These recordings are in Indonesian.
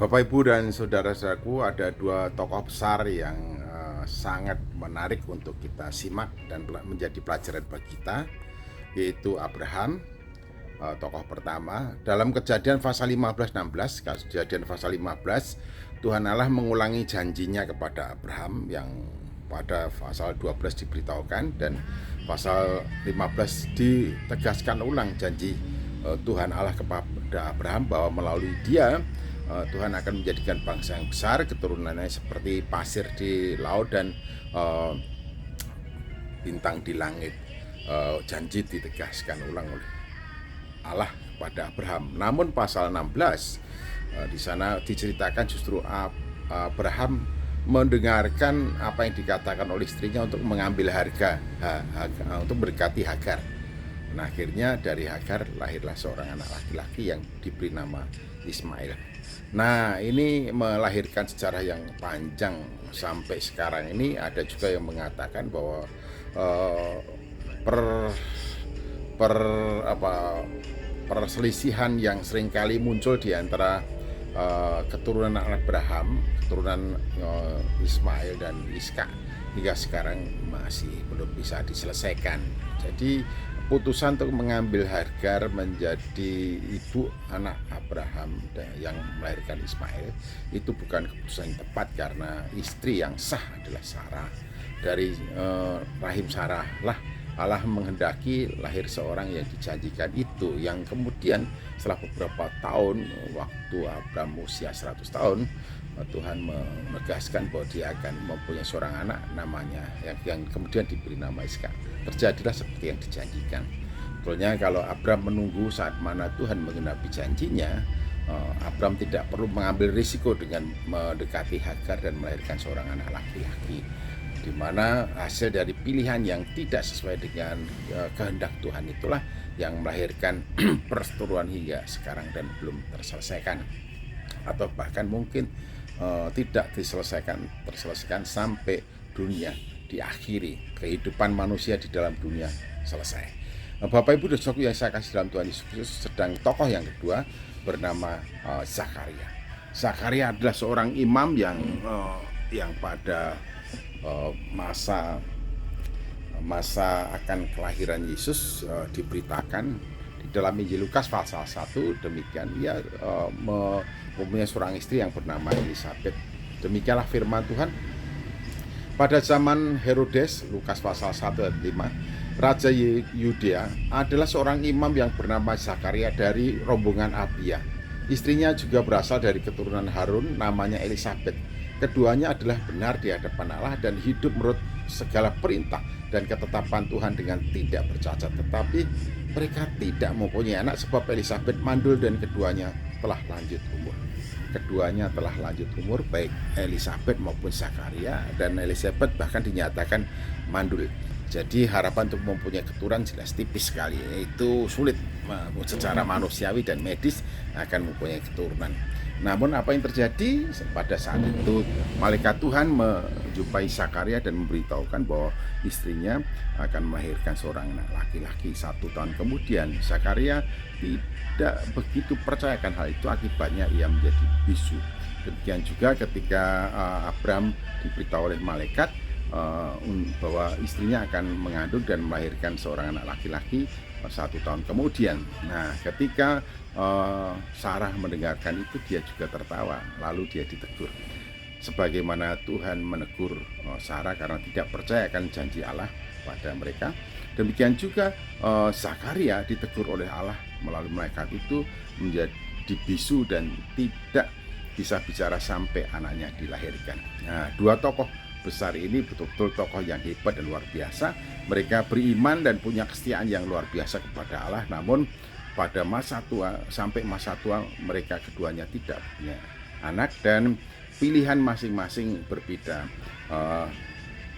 Bapak, Ibu, dan saudara-saudaraku, ada dua tokoh besar yang sangat menarik untuk kita simak dan menjadi pelajaran bagi kita, yaitu Abraham, tokoh pertama. Dalam Kejadian pasal 15-16, Kejadian pasal 15, Tuhan Allah mengulangi janjinya kepada Abraham yang pada pasal 12 diberitahukan, dan pasal 15 ditegaskan ulang janji Tuhan Allah kepada Abraham bahwa melalui dia Tuhan akan menjadikan bangsa yang besar, keturunannya seperti pasir di laut dan bintang di langit. Janji ditegaskan ulang oleh Allah kepada Abraham. Namun pasal 16 di sana diceritakan justru Abraham mendengarkan apa yang dikatakan oleh istrinya untuk mengambil untuk berkati Hagar. Nah, akhirnya dari Hagar lahirlah seorang anak laki-laki yang diberi nama Ismail. Nah, ini melahirkan sejarah yang panjang sampai sekarang ini. Ada juga yang mengatakan bahwa perselisihan yang seringkali muncul di antara keturunan Abraham, keturunan Ismail dan Iskak hingga sekarang masih belum bisa diselesaikan. Jadi putusan untuk mengambil Hagar menjadi ibu anak Abraham yang melahirkan Ismail itu bukan keputusan yang tepat, karena istri yang sah adalah Sarah. Dari rahim Sarah lah Allah menghendaki lahir seorang yang dijanjikan itu, yang kemudian setelah beberapa tahun, waktu Abraham usia 100 tahun, Tuhan menegaskan bahwa dia akan mempunyai seorang anak namanya yang kemudian diberi nama Ishak. Terjadilah seperti yang dijanjikan. Sebetulnya kalau Abraham menunggu saat mana Tuhan menggenapi janjinya, Abraham tidak perlu mengambil risiko dengan mendekati Hagar dan melahirkan seorang anak laki-laki, di mana hasil dari pilihan yang tidak sesuai dengan kehendak Tuhan itulah yang melahirkan perseteruan hingga sekarang dan belum terselesaikan, atau bahkan mungkin tidak terselesaikan sampai dunia diakhiri, kehidupan manusia di dalam dunia selesai. Bapak, Ibu, dan saudaraku yang saya kasih dalam Tuhan Yesus Kristus, sedang tokoh yang kedua bernama Zakaria. Zakaria adalah seorang imam yang pada masa akan kelahiran Yesus diberitakan di dalam Injil Lukas pasal 1, demikian ia mempunyai seorang istri yang bernama Elisabet. Demikianlah firman Tuhan. Pada zaman Herodes, Lukas pasal 1 ayat 5, Raja Yudea adalah seorang imam yang bernama Zakaria dari rombongan Abia. Istrinya juga berasal dari keturunan Harun, namanya Elisabet. Keduanya adalah benar di hadapan Allah dan hidup menurut segala perintah dan ketetapan Tuhan dengan tidak bercacat. Tetapi mereka tidak mempunyai anak sebab Elisabet mandul dan keduanya telah lanjut umur. Baik Elisabet maupun Zakaria, dan Elisabet bahkan dinyatakan mandul. Jadi harapan untuk mempunyai keturunan jelas tipis sekali. Itu sulit secara manusiawi dan medis akan mempunyai keturunan. Namun apa yang terjadi pada saat itu, malaikat Tuhan menjumpai Zakaria dan memberitahukan bahwa istrinya akan melahirkan seorang anak laki-laki. 1 tahun kemudian Zakaria tidak begitu percayakan hal itu, akibatnya ia menjadi bisu. Demikian juga ketika Abraham diberitahu oleh malaikat bahwa istrinya akan mengandung dan melahirkan seorang anak laki-laki 1 tahun kemudian. Nah, ketika Sarah mendengarkan itu, dia juga tertawa, lalu dia ditegur. Sebagaimana Tuhan menegur Sarah karena tidak percayakan janji Allah pada mereka, demikian juga Zakaria ditegur oleh Allah melalui malaikat itu menjadi bisu dan tidak bisa bicara sampai anaknya dilahirkan. Nah, dua tokoh besar ini betul-betul tokoh yang hebat dan luar biasa. Mereka beriman dan punya kesetiaan yang luar biasa kepada Allah. Namun pada sampai masa tua mereka keduanya tidak punya anak dan pilihan masing-masing berbeda.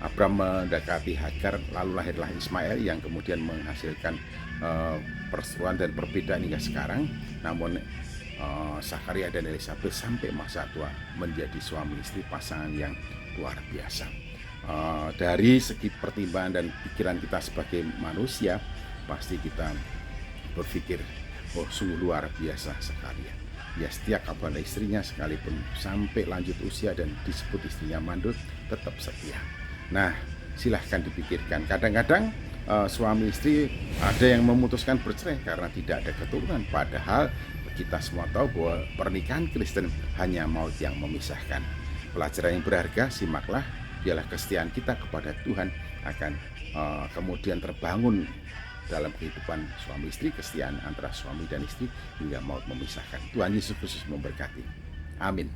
Abraham mendekati Hagar, lalu lahirlah Ismail yang kemudian menghasilkan perseteruan dan perbedaan hingga sekarang. Namun Zakaria dan Elisabet sampai masa tua menjadi suami istri, pasangan yang luar biasa. Dari segi pertimbangan dan pikiran kita sebagai manusia, pasti kita berpikir, oh sungguh luar biasa Zakaria. ya setia kepada istrinya sekalipun sampai lanjut usia dan disebut istrinya mandul, tetap setia. Nah, silahkan dipikirkan. Kadang-kadang suami istri ada yang memutuskan bercerai karena tidak ada keturunan, padahal kita semua tahu bahwa pernikahan Kristen hanya maut yang memisahkan. Pelajaran yang berharga, simaklah, biarlah kesetiaan kita kepada Tuhan akan kemudian terbangun dalam kehidupan suami istri, kesetiaan antara suami dan istri hingga maut memisahkan. Tuhan Yesus Kristus memberkati. Amin.